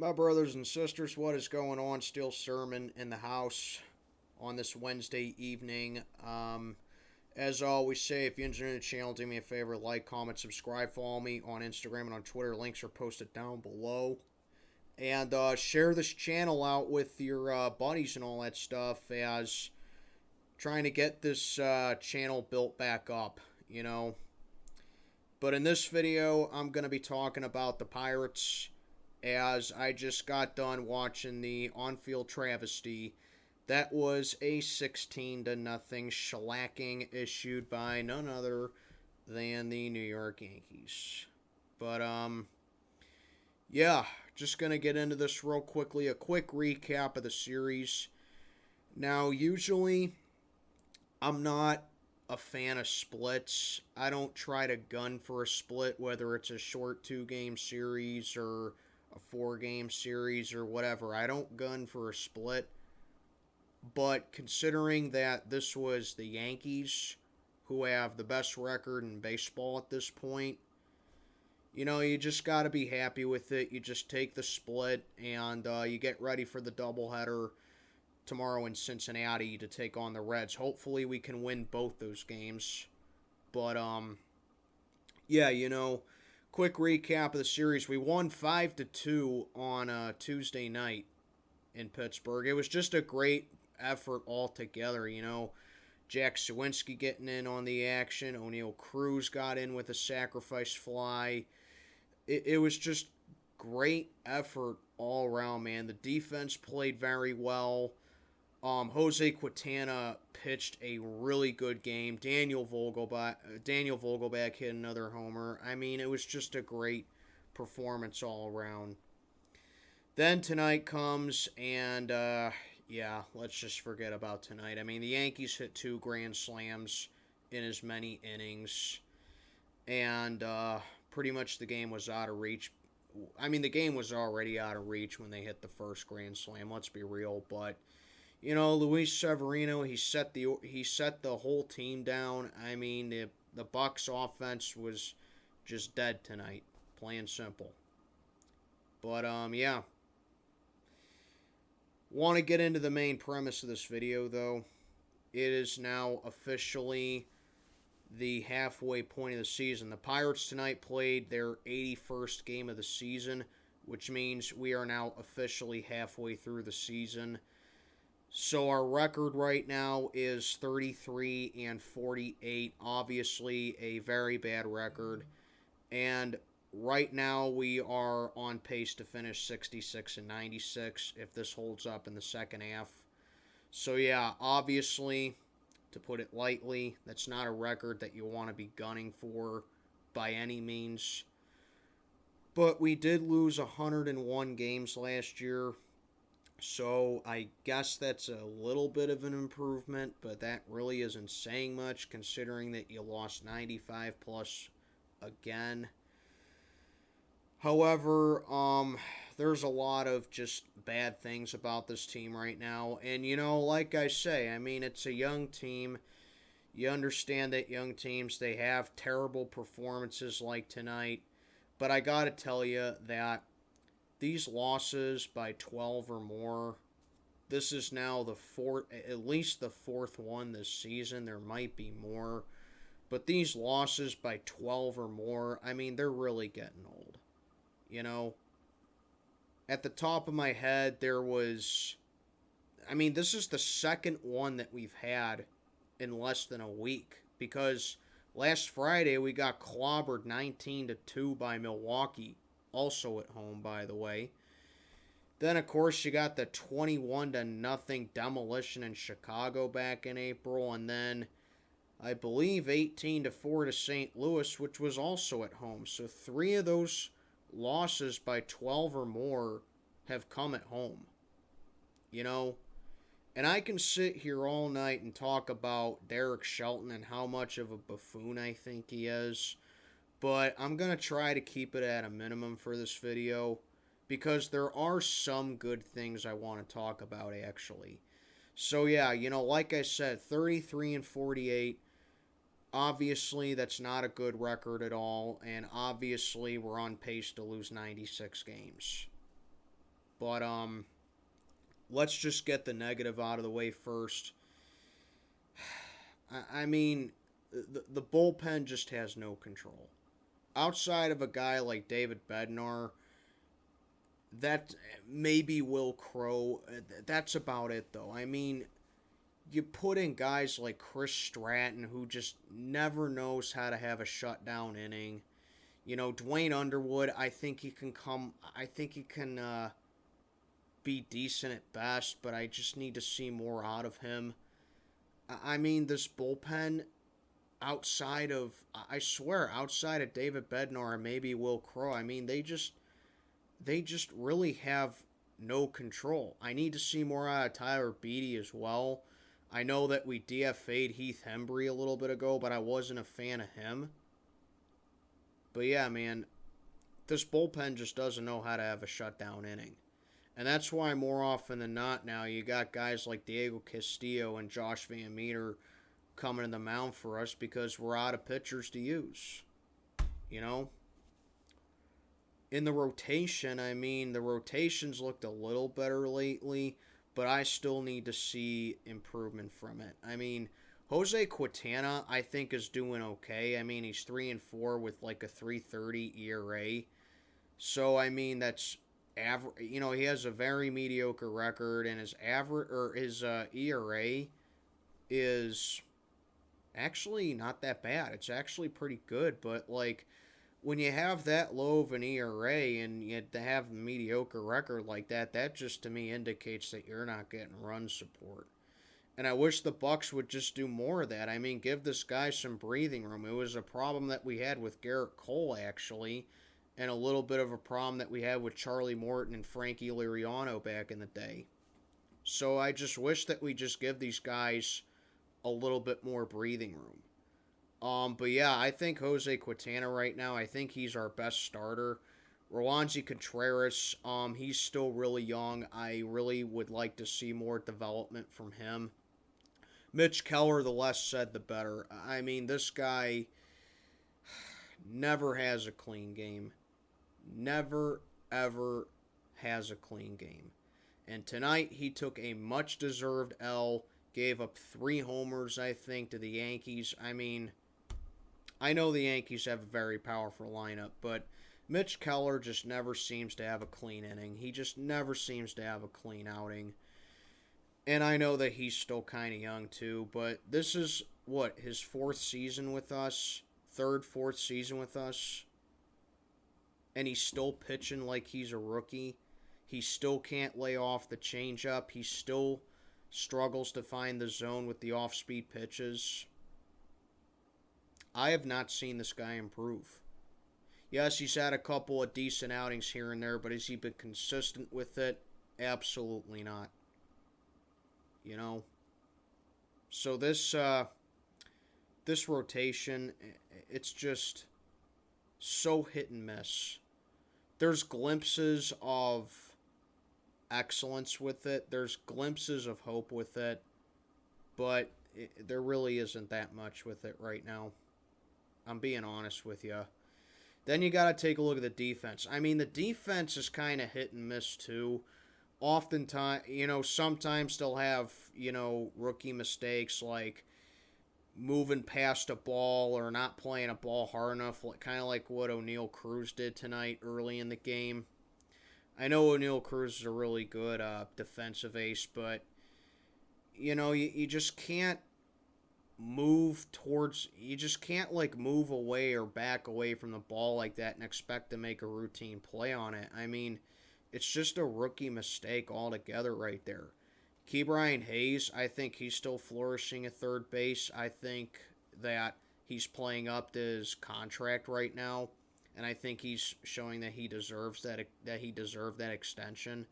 My brothers and sisters, what is going on? Still sermon in the house on this Wednesday evening. As I always say, if you're enjoying the channel, do me a favor, like, comment, subscribe, follow me on Instagram and on Twitter. Links are posted down below. And share this channel out with your buddies and all that stuff as trying to get this channel built back up. But in this video, I'm going to be talking about the Pirates, as I just got done watching the on-field travesty. That was a 16-0 shellacking issued by none other than the New York Yankees. But, yeah, just going to get into this real quickly. A quick recap of the series. Now, usually, I'm not a fan of splits. I don't try to gun for a split, whether it's a short 2-game series or a 4-game series or whatever. I don't gun for a split. But considering that this was the Yankees, who have the best record in baseball at this point, you just got to be happy with it. You just take the split and you get ready for the doubleheader tomorrow in Cincinnati to take on the Reds. Hopefully we can win both those games. But, yeah, quick recap of the series. We won 5-2 on Tuesday night in Pittsburgh. It was just a great effort altogether, Jack Sawinski getting in on the action. O'Neal Cruz got in with a sacrifice fly. It was just great effort all around, man. The defense played very well. Jose Quintana pitched a really good game. Daniel Vogelback hit another homer. I mean, it was just a great performance all around. Then tonight comes, and yeah, let's just forget about tonight. I mean, the Yankees hit 2 grand slams in as many innings, and pretty much the game was out of reach. I mean, the game was already out of reach when they hit the first grand slam. Let's be real, but Luis Severino, he set the whole team down. I mean, the Bucks offense was just dead tonight, plain simple. But yeah. Want to get into the main premise of this video, though. It is now officially the halfway point of the season. The Pirates tonight played their 81st game of the season, which means we are now officially halfway through the season. So our record right now is 33-48. Obviously, a very bad record. And right now, we are on pace to finish 66-96 if this holds up in the second half. So, yeah, obviously, to put it lightly, that's not a record that you want to be gunning for by any means. But we did lose 101 games last year, so I guess that's a little bit of an improvement, but that really isn't saying much considering that you lost 95 plus again. However, there's a lot of just bad things about this team right now. And, like I say, I mean, it's a young team. You understand that young teams, they have terrible performances like tonight. But I got to tell you that these losses by 12 or more, this is now at least the fourth one this season. There might be more. But these losses by 12 or more, I mean, they're really getting old. At the top of my head, this is the second one that we've had in less than a week. Because last Friday, we got clobbered 19-2 by Milwaukee. Also at home, by the way. Then, of course, you got the 21-0 demolition in Chicago back in April. And then, I believe, 18-4 to St. Louis, which was also at home. So 3 of those losses by 12 or more have come at home. And I can sit here all night and talk about Derek Shelton and how much of a buffoon I think he is. But I'm going to try to keep it at a minimum for this video, because there are some good things I want to talk about, actually. So, yeah, like I said, 33-48. Obviously, that's not a good record at all, and obviously we're on pace to lose 96 games. But let's just get the negative out of the way first. I mean, the bullpen just has no control. Outside of a guy like David Bednar, that maybe Will Crow, that's about it though. I mean, you put in guys like Chris Stratton, who just never knows how to have a shutdown inning. You know, Dwayne Underwood, I think he can be decent at best, but I just need to see more out of him. I mean, this bullpen, outside of, I swear, outside of David Bednar and maybe Will Crow, I mean, they just really have no control. I need to see more out of Tyler Beatty as well. I know that we DFA'd Heath Hembry a little bit ago, but I wasn't a fan of him. But yeah, man, this bullpen just doesn't know how to have a shutdown inning. And that's why more often than not now you got guys like Diego Castillo and Josh Van Meter coming to the mound for us because we're out of pitchers to use. You know? In the rotation, I mean, the rotations looked a little better lately, but I still need to see improvement from it. I mean, Jose Quintana, I think, is doing okay. I mean, he's 3-4 with like a 3.30 ERA. So, I mean, that's average. You know, he has a very mediocre record, and his ERA is actually not that bad. It's actually pretty good, but like, when you have that low of an ERA and you have a mediocre record like that, that just to me indicates that you're not getting run support. And I wish the Bucks would just do more of that. I mean, give this guy some breathing room. It was a problem that we had with Garrett Cole, actually, and a little bit of a problem that we had with Charlie Morton and Frankie Liriano back in the day. So I just wish that we just give these guys a little bit more breathing room. But yeah, I think Jose Quintana right now, I think he's our best starter. Roansy Contreras, he's still really young. I really would like to see more development from him. Mitch Keller, the less said, the better. I mean, this guy never has a clean game. Never, ever has a clean game. And tonight, he took a much-deserved L, gave up 3 homers, I think, to the Yankees. I mean, I know the Yankees have a very powerful lineup, but Mitch Keller just never seems to have a clean inning. He just never seems to have a clean outing. And I know that he's still kind of young too, but this is, his 4th season with us? 3rd, 4th season with us? And he's still pitching like he's a rookie. He still can't lay off the changeup. He still struggles to find the zone with the off-speed pitches. I have not seen this guy improve. Yes, he's had a couple of decent outings here and there, but has he been consistent with it? Absolutely not. You know? So this rotation, it's just so hit and miss. There's glimpses of excellence with it. There's glimpses of hope with it. But there really isn't that much with it right now. I'm being honest with you. Then you got to take a look at the defense. I mean, the defense is kind of hit and miss too. Oftentimes, sometimes they'll have, rookie mistakes like moving past a ball or not playing a ball hard enough, kind of like what O'Neal Cruz did tonight early in the game. I know O'Neal Cruz is a really good defensive ace, but, you just can't move away or back away from the ball like that and expect to make a routine play on it. I mean, it's just a rookie mistake altogether right there. Ke'Bryan Hayes, I think he's still flourishing at third base. I think that he's playing up to his contract right now, and I think he's showing that he deserves that he deserved that extension.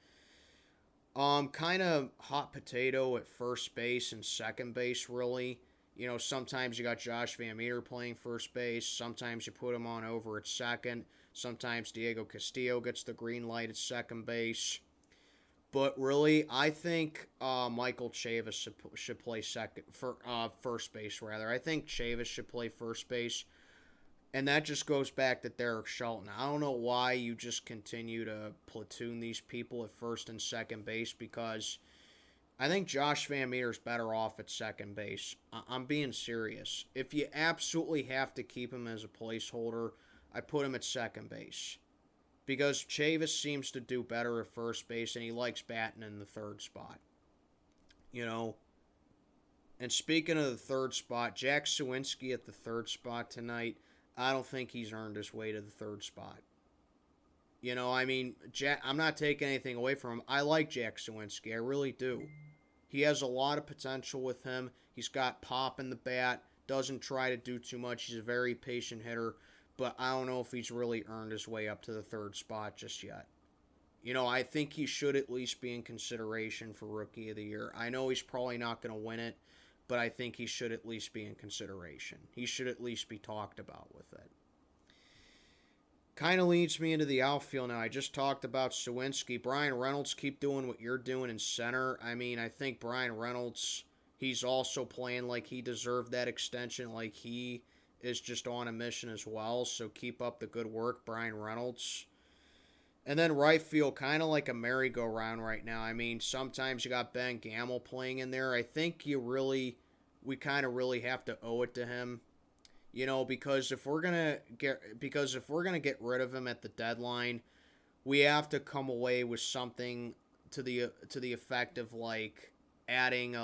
Kind of hot potato at first base and second base, really. Sometimes you got Josh Van Meter playing first base. Sometimes you put him on over at second. Sometimes Diego Castillo gets the green light at second base. But really, I think Michael Chavis should play first base, rather. I think Chavis should play first base. And that just goes back to Derek Shelton. I don't know why you just continue to platoon these people at first and second base, because I think Josh Van Meter's better off at second base. I'm being serious. If you absolutely have to keep him as a placeholder, I put him at second base. Because Chavis seems to do better at first base, and he likes batting in the third spot. You know? And speaking of the third spot, Jack Suwinski at the third spot tonight, I don't think he's earned his way to the third spot. You know, I mean, I'm not taking anything away from him. I like Jack Suwinski. I really do. He has a lot of potential with him. He's got pop in the bat. Doesn't try to do too much. He's a very patient hitter. But I don't know if he's really earned his way up to the third spot just yet. You know, I think he should at least be in consideration for Rookie of the Year. I know he's probably not going to win it, but I think he should at least be in consideration. He should at least be talked about with it. Kind of leads me into the outfield now. I just talked about Suwinski. Brian Reynolds, keep doing what you're doing in center. I mean, I think Brian Reynolds, he's also playing like he deserved that extension, like he is just on a mission as well. So keep up the good work, Brian Reynolds. And then right field, kind of like a merry-go-round right now. I mean, sometimes you got Ben Gamel playing in there. I think we kind of really have to owe it to him. You know, because if we're gonna get rid of him at the deadline, we have to come away with something to the effect of like adding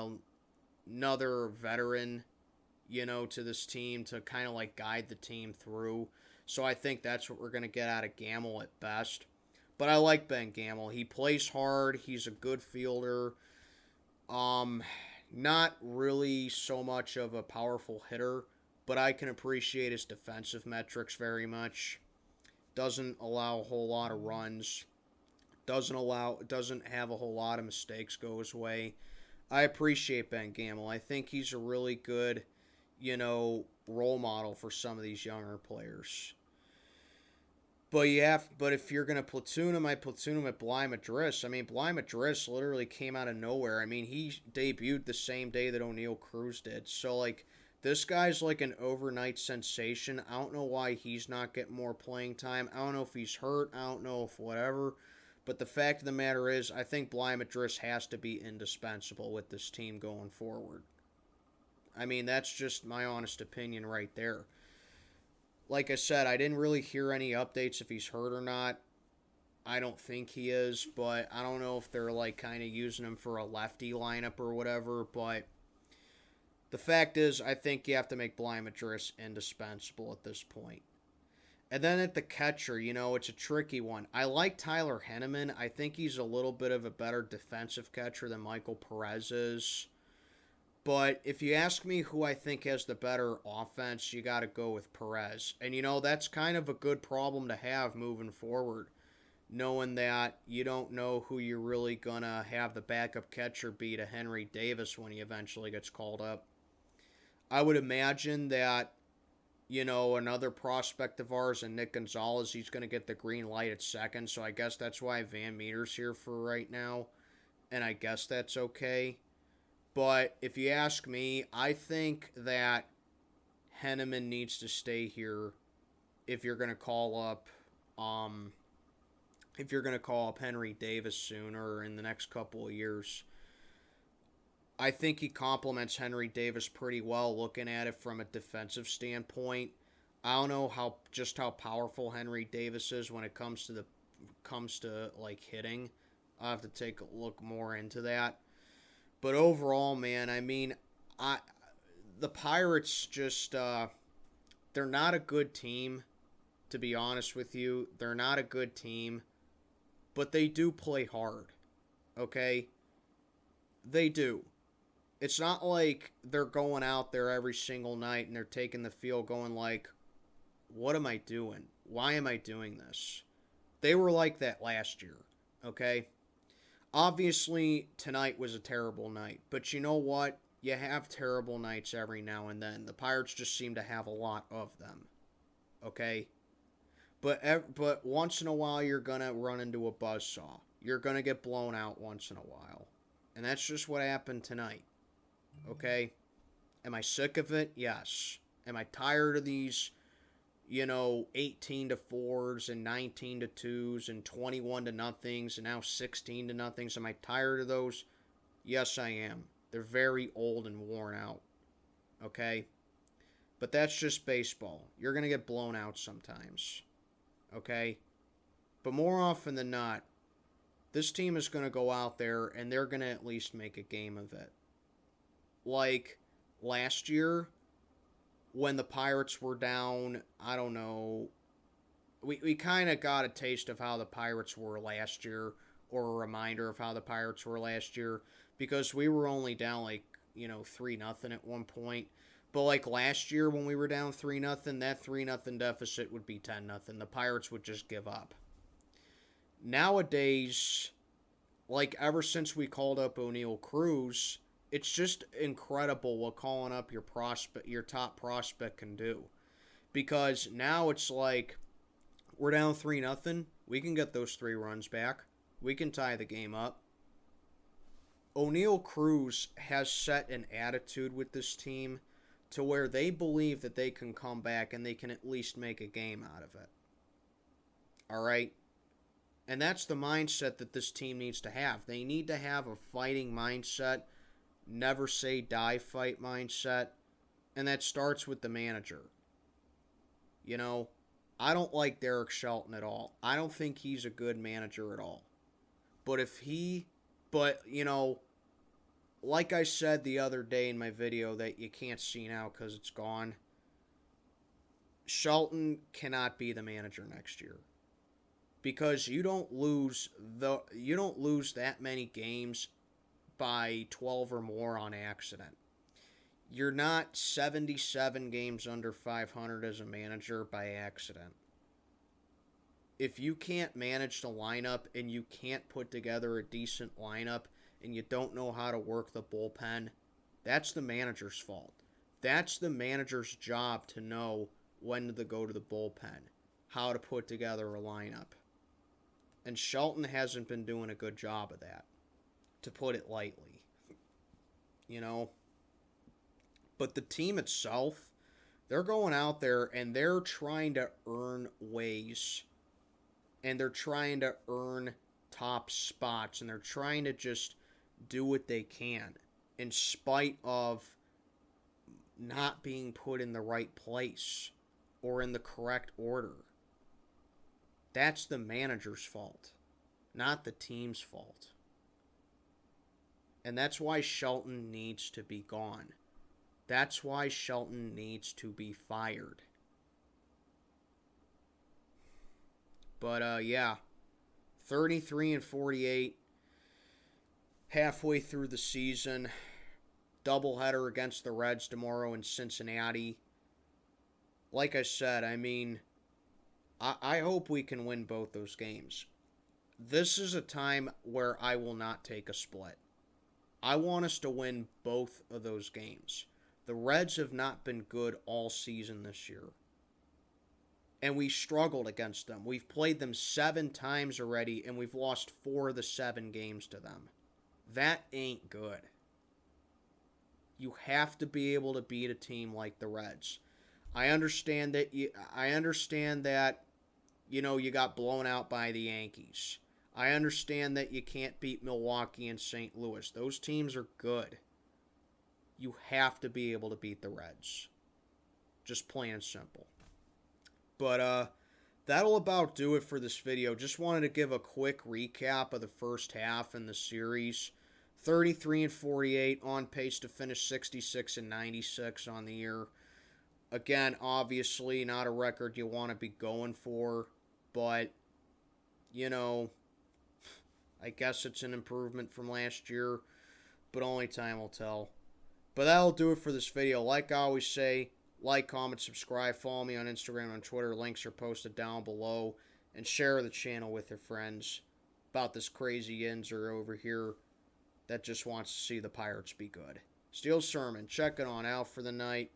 another veteran, you know, to this team to kind of like guide the team through. So I think that's what we're gonna get out of Gamel at best. But I like Ben Gamel. He plays hard. He's a good fielder. Not really so much of a powerful hitter, but I can appreciate his defensive metrics very much. Doesn't allow a whole lot of runs. Doesn't have a whole lot of mistakes go his way. I appreciate Ben Gamel. I think he's a really good, you know, role model for some of these younger players. But if you're gonna platoon him, I platoon him at Bly Madris. I mean, Bly Madris literally came out of nowhere. I mean, he debuted the same day that O'Neal Cruz did. So like, this guy's like an overnight sensation. I don't know why he's not getting more playing time. I don't know if he's hurt. I don't know if whatever. But the fact of the matter is, I think Bly Madris has to be indispensable with this team going forward. I mean, that's just my honest opinion right there. Like I said, I didn't really hear any updates if he's hurt or not. I don't think he is, but I don't know if they're like kind of using him for a lefty lineup or whatever. But the fact is, I think you have to make Bly Madris indispensable at this point. And then at the catcher, you know, it's a tricky one. I like Tyler Henneman. I think he's a little bit of a better defensive catcher than Michael Perez is. But if you ask me who I think has the better offense, you got to go with Perez. And, you know, that's kind of a good problem to have moving forward, knowing that you don't know who you're really going to have the backup catcher be to Henry Davis when he eventually gets called up. I would imagine that, you know, another prospect of ours, and Nick Gonzalez, he's going to get the green light at second. So I guess that's why Van Meter's here for right now. And I guess that's okay. But if you ask me, I think that Henneman needs to stay here if you're going to call up Henry Davis soon or in the next couple of years. I think he complements Henry Davis pretty well looking at it from a defensive standpoint. I don't know how powerful Henry Davis is when it comes to like hitting. I'll have to take a look more into that. But overall, man, I mean, the Pirates just, they're not a good team, to be honest with you. They're not a good team, but they do play hard, okay? They do. It's not like they're going out there every single night and they're taking the field going like, what am I doing? Why am I doing this? They were like that last year, okay? Obviously, tonight was a terrible night, but you know what? You have terrible nights every now and then. The Pirates just seem to have a lot of them, okay? But once in a while, you're going to run into a buzzsaw. You're going to get blown out once in a while, and that's just what happened tonight, okay? Am I sick of it? Yes. Am I tired of these 18 to 4s and 19 to 2s and 21 to nothings and now 16 to nothings. Am I tired of those? Yes, I am. They're very old and worn out. Okay? But that's just baseball. You're going to get blown out sometimes. Okay? But more often than not, this team is going to go out there and they're going to at least make a game of it. Like last year, when the Pirates were down, I don't know, we kind of got a taste of how the Pirates were last year, or a reminder of how the Pirates were last year, because we were only down 3-0 at one point. But like last year when we were down 3-0, that 3-0 deficit would be 10-0. The Pirates would just give up. Nowadays, ever since we called up O'Neal Cruz, it's just incredible what calling up your top prospect can do. Because now it's like, we're down 3-0. We can get those 3 runs back. We can tie the game up. O'Neal Cruz has set an attitude with this team to where they believe that they can come back and they can at least make a game out of it. Alright? And that's the mindset that this team needs to have. They need to have a fighting mindset, never say die fight mindset, and that starts with the manager. I don't like Derek Shelton at all. I don't think he's a good manager at all. Like I said the other day in my video that you can't see now because it's gone, Shelton cannot be the manager next year. Because you don't lose that many games by 12 or more on accident. You're not 77 games under 500 as a manager by accident. If you can't manage the lineup and you can't put together a decent lineup and you don't know how to work the bullpen, that's the manager's fault. That's the manager's job to know when to go to the bullpen, how to put together a lineup. And Shelton hasn't been doing a good job of that, to put it lightly. But the team itself, they're going out there and they're trying to earn ways. And they're trying to earn top spots. And they're trying to just do what they can, in spite of not being put in the right place or in the correct order. That's the manager's fault, not the team's fault. And that's why Shelton needs to be gone. That's why Shelton needs to be fired. But, 33-48, halfway through the season. Doubleheader against the Reds tomorrow in Cincinnati. Like I said, I hope we can win both those games. This is a time where I will not take a split. I want us to win both of those games. The Reds have not been good all season this year. And we struggled against them. We've played them 7 times already, and we've lost 4 of the 7 games to them. That ain't good. You have to be able to beat a team like the Reds. I understand that you got blown out by the Yankees. I understand that you can't beat Milwaukee and St. Louis. Those teams are good. You have to be able to beat the Reds. Just plain and simple. But that'll about do it for this video. Just wanted to give a quick recap of the first half in the series. 33-48, on pace to finish 66-96 on the year. Again, obviously not a record you want to be going for, but, I guess it's an improvement from last year, but only time will tell. But that'll do it for this video. Like I always say, like, comment, subscribe, follow me on Instagram and Twitter. Links are posted down below. And share the channel with your friends about this crazy Yinzer over here that just wants to see the Pirates be good. Steel Sermon, checking on out for the night.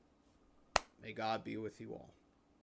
May God be with you all.